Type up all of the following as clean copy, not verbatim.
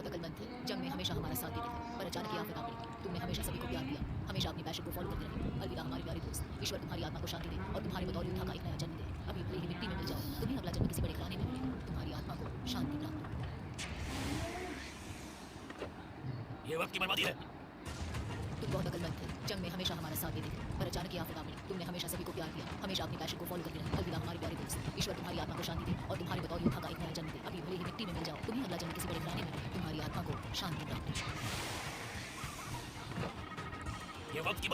बहुत अकलमंद थे, जंग में हमेशा हमारा साथ देते थे, पर अचानक ये आफत आ पड़ी। तुमने हमेशा सभी को प्यार दिया, हमेशा अपनी पैशन को फॉलो करते रहे। अलविदा हमारे प्यारे दोस्त, ईश्वर तुम्हारी आत्मा को शांति दे और तुम्हारे बतौर योद्धा का एक नया जन्म दे। अभी भले ही मिट्टी में मिल जाओ, तुम्हें अगला जन्म किसी बड़े घराने में मिले। तुम्हारी आत्मा को शांति प्राप्त हो। ये वक्त की बर्बादी है। तुम बहुत अकलमंद थे, जंग में हमेशा हमारा साथ देते थे, पर अचानक ये आफत आ पड़ी। तुमने हमेशा सभी को प्यार दिया, हमेशा अपनी पैशन को फॉलो करते रहे। अलविदा हमारे प्यारे दोस्त, ईश्वर तुम्हारी आत्मा को शांति दे और तुम्हारे बतौर योद्धा का एक नया जन्म दे। अभी भले ही मिट्टी में मिल जाओ, तुम्हें अगला जन्म किसी बड़े घराने में मिले। तुम्हारी आत्मा को शांति प्राप्त हो। ये वक्त की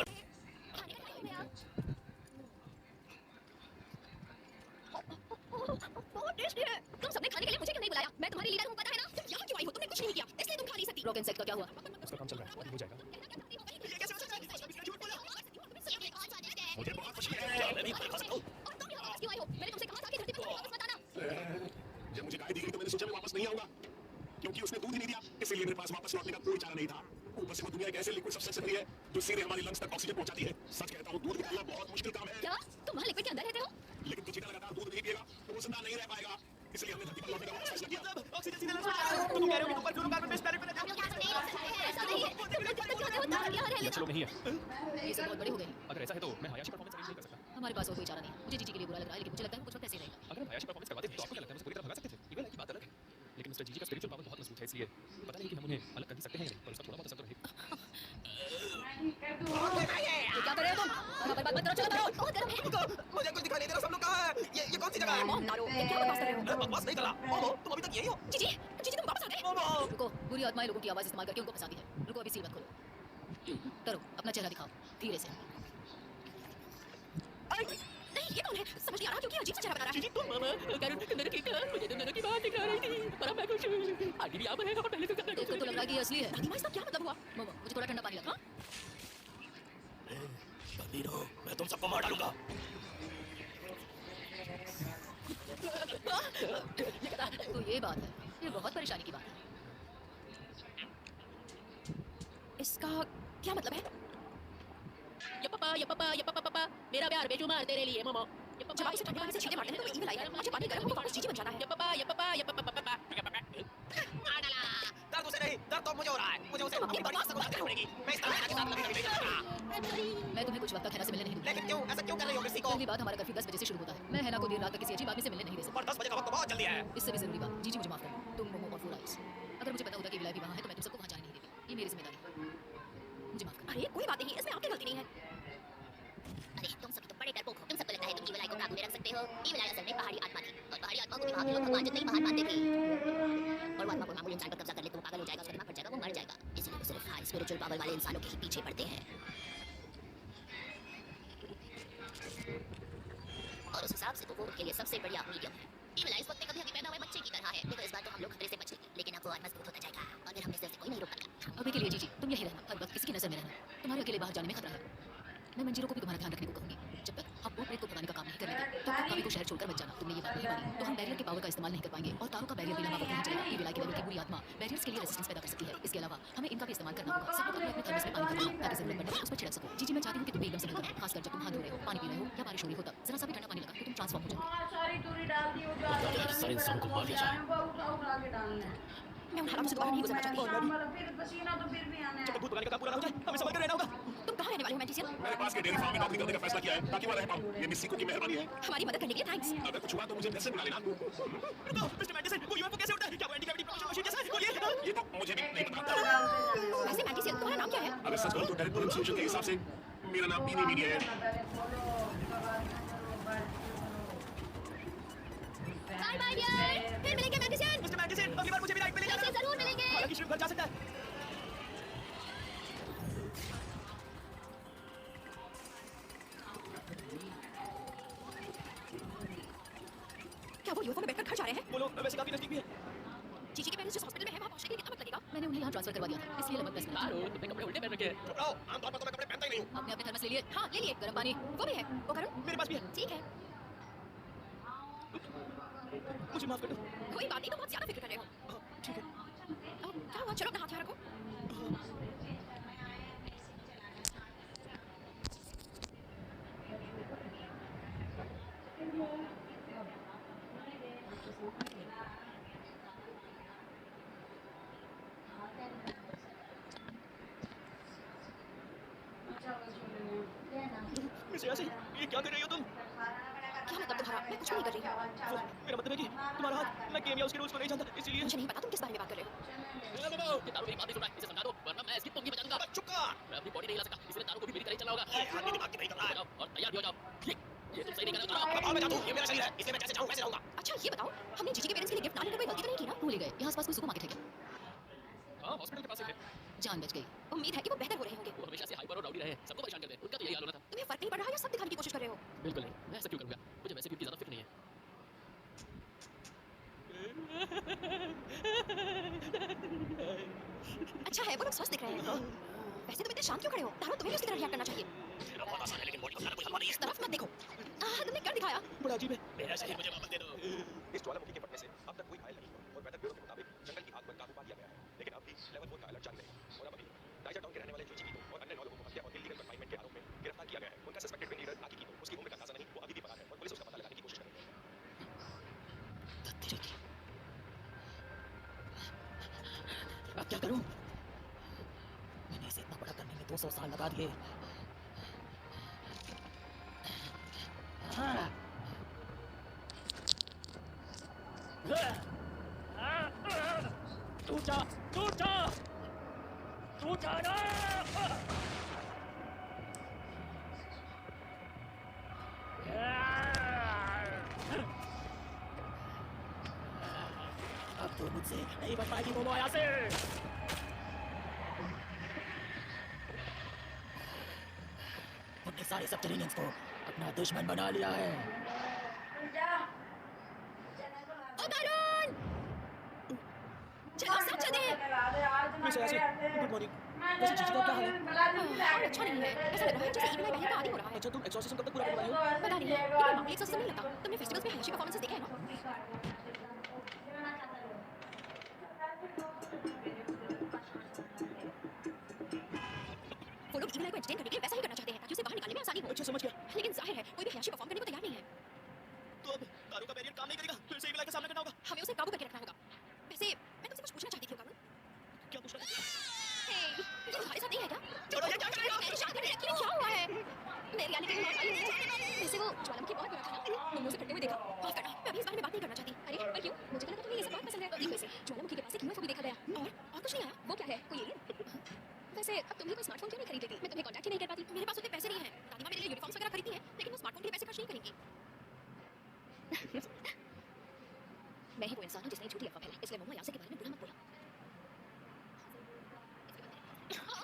तुम सबने खाने के लिए मुझे क्यों नहीं बुलाया? मैं तुम्हारी लीडर हूँ, पता है ना? तुम यहाँ क्यों आई हो? तुमने कुछ नहीं किया, इसलिए तुम खा नहीं सकती। रॉक एंड सेक्ट का क्या हुआ? उसका काम चल रहा है, हो जाएगा। मुझे बहुत खुशी है। मैं भी खा सकता हूँ। और तुम यहाँ वापस क्यों आई हो? मैंने तुमसे कहा था कि धरती पर वापस मत आना। जब मुझे गाय दी गई तो मैंने सोचा मैं वापस नहीं आऊंगा, क्योंकि उसने दूध ही नहीं दिया, इसलिए मेरे पास वापस लौटने का कोई चारा नहीं था। ऊपर से वो दुनिया एक ऐसे लिक्विड सब्सटेंस है जो सीधे हमारी लंग्स तक ऑक्सीजन पहुंचाती है। सच कहता हूँ, दूध निकालना बहुत मुश्किल काम है। क्या तुम वहाँ लिक्विड के अंदर रहते हो? लेकिन जो चीता लगातार दूध नहीं पिएगा तो वो जिंदा नहीं रह पाएगा, इसलिए हमने धरती पर लौटने का फैसला किया। ऑक्सीजन सीधे लंग्स में जा रहा है। तुम कह रहे हो कि ऊपर फ्लोरोकार्बन बेस प्लैनेट पे रहते हो? हम लोग यहाँ से नहीं रह सकते हैं, ऐसा नहीं है। तुम जब तक चाहते हो तब तक यहाँ रह ये अच्छे लोग नहीं है। ये सब बहुत बड़े हो गए हैं। अगर ऐसा है तो मैं हयाशी परफॉर्मेंस अरेंज नहीं कर सकता। हमारे पास और कोई चारा नहीं है। मुझे जीजी के लिए बुरा लग रहा है, लेकिन मुझे लगता है वो कुछ वक्त ऐसे ही रहेगा। अगर हम हयाशी परफॉर्मेंस करवाते तो आपको क्या लगता है हम पूरी तरह भगा सकते थे? इवन की बात अलग है, लेकिन मिस्टर जीजी का स्पिरिचुअल पावर बहुत मजबूत है, इसलिए पता नहीं कि हम उन्हें अलग कर ही सकते हैं या नहीं, पर उसका थोड़ा बहुत असर तो रहेगा। ये क्या कर रहे हो तुम? बर्बाद मत करो, चलो करो। बहुत गर्म है। मुझे कुछ दिखाई नहीं दे रहा। सब लोग कहाँ हैं? ये कौन सी जगह है? मॉम नारो, ये क्या बकवास कर रहे हो? मैं बकवास नहीं कर रहा। मोमो, तुम अभी तक यही हो? जीजी, जीजी तुम वापस आ गए? मोमो, रुको, बुरी आत्माएं लोगों की आवाज इस्तेमाल करके उनको फंसाती है। रुको, अभी सील मत खोलो। करो, अपना चेहरा दिखाओ, धीरे से। नहीं, ये कौन है? समझ नहीं आ रहा क्योंकि अजीब सा चेहरा बना रहा है। तुम मामा, करुण तुमने ठीक है। मुझे तुम दोनों की बात दिखा रही थी, पर अब मैं खुश हूँ। आगे भी आप हैं और पहले तो करना देखकर तो लग रहा है कि ये असली है। दादी माँ, इसका क्या मतलब हुआ? मोमो, मुझे थोड़ा ठंडा पानी लगा। बंदी रहो, मैं तुम सबको मार डालूंगा। तो ये बात है, ये बहुत परेशानी की बात है। इसका क्या मतलब है? ये पापा, ये पापा, ये पापा, पापा, मेरा प्यार बेशुमार तेरे लिए मोमो। जब आप इसे ठंडे पानी से छींटे मारते हैं तो वो ईविल आई है। मुझे पानी गर्म होकर वापस जीजी बन जाना है। ये पापा, ये पापा, ये पापा, पापा, मार डाला। दर्द उसे नहीं, दर्द तो मुझे हो रहा है। मुझे उसे अपनी बड़ी से बात करनी पड़ेगी। मैं इस तरह के साथ कभी नहीं करूंगा। मैं तुम्हें कुछ वक्त तक हैना से मिलने नहीं दूंगा। लेकिन क्यों? ऐसा क्यों कर रही हो किसी को? पहली बात, हमारा कर्फ्यू 10 बजे से शुरू होता है। मैं हैना को देर रात तक किसी अजीब आदमी से मिलने नहीं दे सकता। पर 10 बजे का वक्त बहुत जल्दी है। इससे भी जरूरी बात, जीजी मुझे माफ कर दो। तुम, मोमो और फोर आइज। अगर मुझे पता होता कि विलाई भी वहाँ है तो मैं तुम सबको वहाँ जाने नहीं देती। ये मेरी जिम्मेदारी है, मुझे माफ कर दो। अरे कोई बात नहीं, इसमें आपकी गलती नहीं है। अरे तुम सभी तो बड़े डरपोक हो। तुम सबको लगता है तुम ईविल आई को काबू में रख सकते हो। ईविल आई असल में पहाड़ी आत्मा थी और पहाड़ी आत्मा को भी वहाँ के लोग भगवान जितने ही महान मानते थे। और वो आत्मा को मामूली इंसान पर कब्जा कर ले तो वो पागल हो जाएगा, उसका दिमाग फट जाएगा, वो मर जाएगा। इसलिए वो सिर्फ हाई स्पिरिचुअल पावर वाले इंसानों के ही पीछे पड़ते हैं। और उस हिसाब से तो वो उनके लिए सबसे बढ़िया मीडियम है। ईविल आई इस वक्त में कभी अभी पैदा हुए बच्चे की तरह है। देखो, इस बार तो हम लोग खतरे से बच गए, लेकिन अब वो और मजबूत होता जाएगा और फिर हमें से कोई नहीं रोक पाएगा। अभी के लिए जीजी तुम यही रहना, हर वक्त किसी की नजर में रहना। तुम्हारे अकेले बाहर जाने में खतरा है। मैं मंजीरों को भी तुम्हारा ध्यान रखने को कहूंगी। जब तक हम भूत प्रेत को भगाने का काम नहीं कर लेते, तब तक कभी को शहर छोड़कर मत जाना। तुमने ये बात नहीं मानी तो हम बैरियर के पावर का इस्तेमाल नहीं कर पाएंगे और तारों का बैरियर भी लंबा वक्त नहीं चलेगा। ईविल आई के लेवल की बुरी आत्मा बैरियर्स के लिए रेजिस्टेंस पैदा कर सकती है। इसके अलावा हमें इनका भी इस्तेमाल करना होगा। सब लोग अपने थर्मस में पानी भरना ताकि जरूरत पड़ने पर उस पर छिड़क सको। जीजी मैं चाहती हूँ कि तुम भी एकदम से निकलो, खासकर जब तुम हाथ धो रहे हो, पानी पी रहे हो या बारिश हो रही हो तब जरा सा भी ठंडा पानी लगा तो तुम ट्रांसफॉर्म हो जाओगे। सारी दूरी डाल दी हो जा रही है। सारे इंसान को मार दिया जाए। उठा के डालना है। मैं उन हालातों से दोबारा नहीं गुजरना चाहती। फिर पसीना तो फिर भी आना है। जब तक भूत भगाने का काम पूरा ना हो जाए, हमें संभल कर रहना होगा। तुम कहाँ रहने वाले हो मैजिशियन? मैंने पास के डेयरी फार्म में नौकरी करने का फैसला किया है ताकि वहाँ रह पाऊँ। ये मिस सीको की मेहरबानी है। हमारी मदद करने के लिए थैंक्स। अगर कुछ हुआ तो मुझे जैसे बुला लेना। रुको, मिस्टर मैडिसन, वो यूएफओ कैसे उड़ता है? क्या वो एंटी ग्रेविटी प्रोपल्शन मशीन जैसा है? बोलिए। ये तो मुझे भी नहीं पता। वैसे मैजिशियन तुम्हारा नाम क्या है? अगर सच कहूँ तो डायरेक्टर इंस्टीट्यूशन के हिसाब से मेरा नाम पीनी मीनी है। बाय बाय डियर, फिर मिलेंगे मैजिशियन। मिस्टर मैडिसन, अगली बार मुझे भी राइड पे ले जाना। जरूर मिलेंगे। हालांकि श्रीफ घर जा सकता है। क्या वो यूएफओ में बैठकर घर जा रहे हैं? वो लोग वैसे काफी नजदीक भी है। जीजी के पेरेंट्स जिस हॉस्पिटल में है वहाँ पहुंचने के लिए कितना वक्त लगेगा? मैंने उन्हें यहाँ ट्रांसफर करवा दिया था, इसलिए लगभग 10 मिनट। तुमने कपड़े उल्टे पहन रखे हैं। चुप रहो, आमतौर पर तो मैं कपड़े पहनता ही नहीं हूँ। अपने अपने थर्मस ले लिए। हाँ ले लिए। गर्म पानी। वो भी है। वो करूँ? मेरे पास भी है। ठीक है। मुझे माफ कर दो। कोई बात नहीं, तुम बहुत ज्यादा फिक्र कर रहे हो। ठीक है। क्या हुआ? चलो अपना हाथ यहाँ रखो। क्या कर रही हो तुम? क्या मतलब तुम्हारा? मैं कुछ नहीं कर रही हूँ। वो मेरा मतलब है कि तुम्हारा हाथ, मैं गेम या उसके रूल्स को नहीं जानता, इसीलिए मुझे नहीं पता तुम किस बारे में बात कर रहे हो। ये तारू मेरी बात नहीं सुन रहा है, इसे समझा दो वरना मैं इसकी पुंगी बजा दूंगा। चुप कर। मैं अपनी बॉडी नहीं हिला सकता, इसलिए तारू को भी मेरी तरह ही चलना होगा। ये आदमी दिमाग की नहीं कर रहा है। जाओ और तैयार भी हो जाओ। ये तुम सही नहीं कर रहे हो। बताओ मैं जाता हूँ, ये मेरा शरीर है, इसलिए मैं जैसे चाहूँ वैसे रहूंगा। अच्छा ये बताओ, हमने जीजी के पेरेंट्स के लिए गिफ्ट ना लेकर कोई गलती तो नहीं की ना? भूल ही गए यहाँ आसपास कोई सुपरमार्केट है क्या? हाँ हॉस्पिटल के पास एक है। जान बच गई। उम्मीद है कि वो बेहतर हो रहे होंगे। वो हमेशा से हाइपर और राउडी रहे हैं, सबको परेशान करते हैं। उनका तो यही हाल होना था। तुम्हें फर्क नहीं पड़ रहा या सब दिखाने की कोशिश कर रहे हो? बिल्कुल नहीं, मैं ऐसा क्यों करूंगा? मुझे वैसे भी उतनी ज्यादा फिक्र नहीं है। अच्छा है वो लोग स्वस्थ दिख रहे हैं। वैसे तुम इतने शांत क्यों खड़े हो? तारो तुम्हें भी उसी तरह रिएक्ट करना चाहिए। मेरा बहुत आसान है, लेकिन बॉडी को कोई संभाल नहीं है। इस तरफ मत देखो। तुमने कर दिखाया। बड़ा अजीब है। मेरा शरीर मुझे वापस दे दो। इस ज्वालामुखी के फटने से अब तक कोई घायल नहीं हुआ और वेदर ब्यूरो के मुताबिक जंगल की आग पर काबू पा लिया गया है, लेकिन अब भी लेवल 4 का अलर्ट जारी रहेगा। और अब अभी टाइगर टाउन के रहने वाले जोजी कीतो और अन्य 9 लोगों को हत्या और इलीगल कन्फाइनमेंट के आरोप में गिरफ्तार किया गया है। उनका सस्पेक्टेड विंग लीडर नाकी कीतो, उसकी उम्र का अंदाजा नहीं, वो अभी भी फरार है और पुलिस उसका पता लगाने की कोशिश कर रही है। अब क्या करूं? मैंने इसे इतना बड़ा करने में 200 साल लगा दिए। टूट जा ना! अब तो मुझसे नहीं बच पाएगी मोमो यहाँ से। उनने सारे सबटेरियंस को अपना दुश्मन बना लिया है। चलो सब चले। वैसे ऐसे गुड मॉर्निंग। वैसे जीजी का क्या हाल है? और अच्छा नहीं है। ऐसा लग रहा है जैसे इविल आई का आदी हो रहा है। अच्छा तुम एक्सॉर्सिज्म कब तक पूरा करवाई हो? पता नहीं है, लेकिन मामूली एक्सरसाइज नहीं लगता। तुमने फेस्टिवल्स में हयाशी परफॉर्मेंसेस देखे हैं ना? वो लोग इविल आई को एंटरटेन करने के लिए वैसा ही करना चाहते हैं ताकि उसे बाहर निकालने में आसानी हो। अच्छा समझ गया। लेकिन जाहिर है कोई भी हयाशी परफॉर्म करने को तैयार नहीं है। तो अब तारू का बैरियर काम नहीं करेगा, फिर से इविल आई का सामना करना होगा। हमें उसे काबू करके रखना होगा। वैसे मैं तुमसे कुछ पूछना चाहती थी काबू। क्या पूछना है? तुम तुम्हारे साथ नहीं है क्या? छोड़ो, ये क्या कर रही हो? मैंने शादी नहीं रखी, क्या हुआ है? मेरी यानी कि लौट वाली नहीं जाने वाली। वैसे वो ज्वालामुखी बहुत बुरा था ना? तुमने उसे फटते हुए देखा। माफ करना, मैं अभी इस बारे में बात नहीं करना चाहती। अरे पर क्यों? मुझे लगा तुम्हें ये सब बहुत पसंद है। वैसे ज्वालामुखी के पास एक यूएफओ भी देखा गया और कुछ नहीं आया। वो क्या है? कोई एलियन? वैसे अब तुम भी कोई स्मार्टफोन क्यों नहीं खरीद लेती? मैं तुम्हें कांटेक्ट ही नहीं कर पाती। मेरे पास उतने पैसे नहीं हैं। दादी माँ मेरे लिए यूनिफॉर्म्स वगैरह खरीदती है, लेकिन वो स्मार्टफोन के लिए पैसे खर्च नहीं करेंगी। मैं ही वो इंसान हूँ जिसने झूठी अफवाह फैलाई, इसलिए मम्मा यासे के बारे में बुरा मत बोला।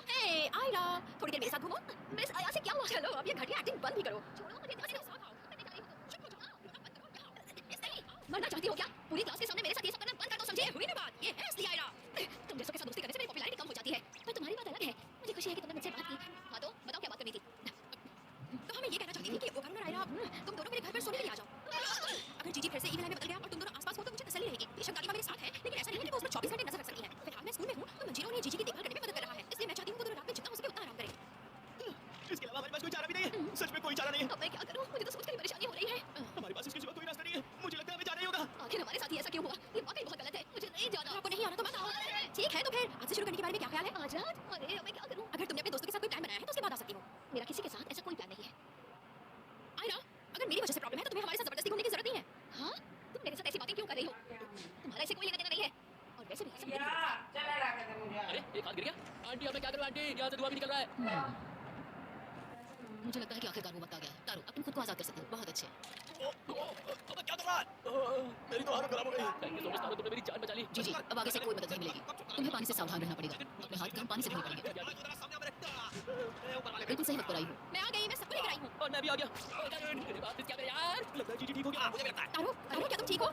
हे आयरा, थोड़ी देर मेरे साथ घूमो। मिस आया से क्या हुआ? चलो अब ये घटिया एक्टिंग बंद ही करो। छोड़ो मुझे, मेरे साथ आओ। मैं दिखा रही हूँ, चुप हो जाओ। बंद करो। इससे मरना चाहती हो क्या? पूरी क्लास के सामने मेरे साथ ये सब करना बंद कर दो, समझे? हुई ना बात? ये है असली आयरा। तुम जैसों के साथ दोस्ती करने से मेरी पॉपुलैरिटी कम हो जाती है, पर तुम्हारी बात अलग है। मुझे खुशी है कि तुमने मुझसे बात की। हाँ तो बताओ क्या बात करनी थी? तो हमें ये कहना चाहती थी कि वरुण और आयरा तुम दोनों मेरे घर पर सोने के लिए आ जाओ। अगर जीजी फिर से इविल आई में बदल गया और तुम दोनों आसपास हो तो मुझे तसल्ली रहेगी। बेशक दादी माँ मेरे साथ है, लेकिन ऐसा नहीं है कि वो उस पर 24 घंटे नजर रख सकती है। फिलहाल मैं स्कूल में हूँ तो मंजीरा उन्हें जीजी की देखभाल करने में मदद कर रहा है, इसलिए मैं चाहती हूँ वो दोनों रात में जितना हो सके उतना आराम करें। इसके अलावा हमारे पास कोई चारा भी नहीं है। सच में कोई चारा नहीं है। अब मैं क्या करूँ? मुझे तो सोचकर ही परेशानी हो रही है। हमारे पास इसके सिवा कोई रास्ता नहीं है। मुझे लगता है हमें जाना ही होगा। आखिर हमारे साथ ही ऐसा क्यों हुआ? ये वाकई बहुत गलत है। मुझे नहीं जाना। आपको नहीं आना तो मत आओ। ठीक है तो फिर आज से शुरू करने के बारे में क्या ख्याल है? आजाद, अरे अब मैं क्या करूँ? अगर तुमने अपने दोस्तों के साथ कोई प्लान बनाया है तो उसके बाद आ सकती हो। मेरा किसी के साथ ऐसा कोई प्लान नहीं है। आयरा, अगर मेरी वजह से प्रॉब्लम है तो तुम्हें हमारे साथ जबरदस्ती घूमने की जरूरत नहीं है। हाँ, तुम मेरे साथ ऐसी बातें क्यों कर रही हो? तुम्हारा इससे कोई लेना देना नहीं है। और वैसे भी सब क्या चलेगा कहते मुझे। अरे एक हाथ गिर गया। आंटी अब मैं क्या करूं आंटी? यहाँ से धुआं भी निकल रहा है। मुझे लगता है कि आखिरकार वो वक्त आ गया है। तारू अब तुम खुद को आजाद कर सकते हो। बहुत अच्छे। अब क्या कर रहा है? मेरी तो हालत खराब हो गई। थैंक यू सो मच तारू, तुमने मेरी जान बचा ली। जी अब आगे से कोई मदद नहीं मिलेगी। तुम्हें पानी से सावधान रहना पड़ेगा। अपने हाथ गर्म पानी से धोने पड़ेंगे। बिल्कुल सही वक्त पर आई हूँ। मैं आ गई, मैं सबको लेकर आई हूँ। और मैं भी आ गया। मेरे बात क्या करे यार? लगता है जीजी ठीक हो गया। मुझे भी लगता है। तारू, तारू क्या तुम ठीक हो?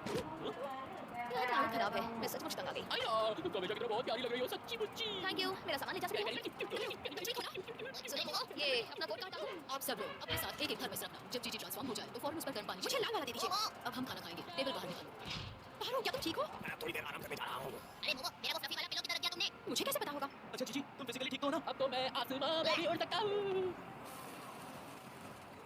मेरी हालत खराब है, मैं सचमुच तंग आ गई। आया, तुम हमेशा की तरह बहुत प्यारी लग रही हो, सच्ची मुच्ची। थैंक यू, मेरा सामान ले जा सकते हो? ठीक हो ना? सुनो वो, ये अपना कोट काटा दो। आप सब लोग अपने साथ एक थर्मस रखना। जब जीजी ट्रांसफॉर्म हो जाए तो फौरन उस पर गर्म पानी मुझे लाल वाला दे दीजिए। अब हम खाना खाएंगे। टेबल बाहर निकालो। तारू, क्या तुम ठीक हो? मैं थोड़ी देर आराम करने जा रहा हूँ। अरे मोमो, मेरा वो फ्लफी वाला पिलो किधर रख दिया तुमने? मुझे कैसे पता होगा? अच्छा जीजी, तुम फिजिकली ठीक तो हो ना? अब तो मैं आसमां में भी उड़ सकता हूँ।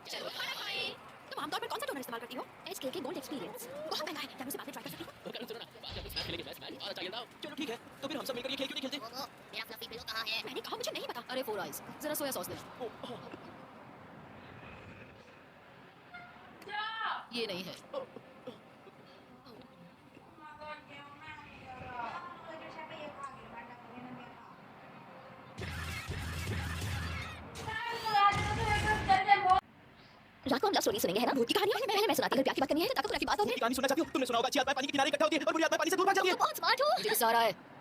चलो खाना खाएं। तुम आमतौर पर कौन सा टोनर इस्तेमाल करती हो? HKK gold experience. बहुत महंगा है, क्या मैं उसे बाद में ट्राई कर सकती हूँ? करण सुनो ना, बाद में मैच खेलेंगे, मैच और अच्छा खेलता हूँ। चलो ठीक है, तो फिर हम सब मिलकर ये खेल क्यों नहीं खेलते? मोमो, मेरा फ्लफी पिलो कहाँ है? मैंने कहा मुझे नहीं पता। अरे फोर आइज, जरा सोया सॉस दे। ये नहीं है। रात को हम लव स्टोरी सुनेंगे है ना, भूत की कहानियां। पहले मैं सुनाती हूँ, प्यार की बात करनी है तो ताको प्यार की बात होगी। कहानी सुनना चाहती हो? तुमने सुना होगा अच्छी आत्माएं पानी के किनारे इकट्ठा होती है और बुरी आत्माएं पानी से दूर भाग जाती है। तुम बहुत स्मार्ट हो। मुझे गुस्सा आ रहा है।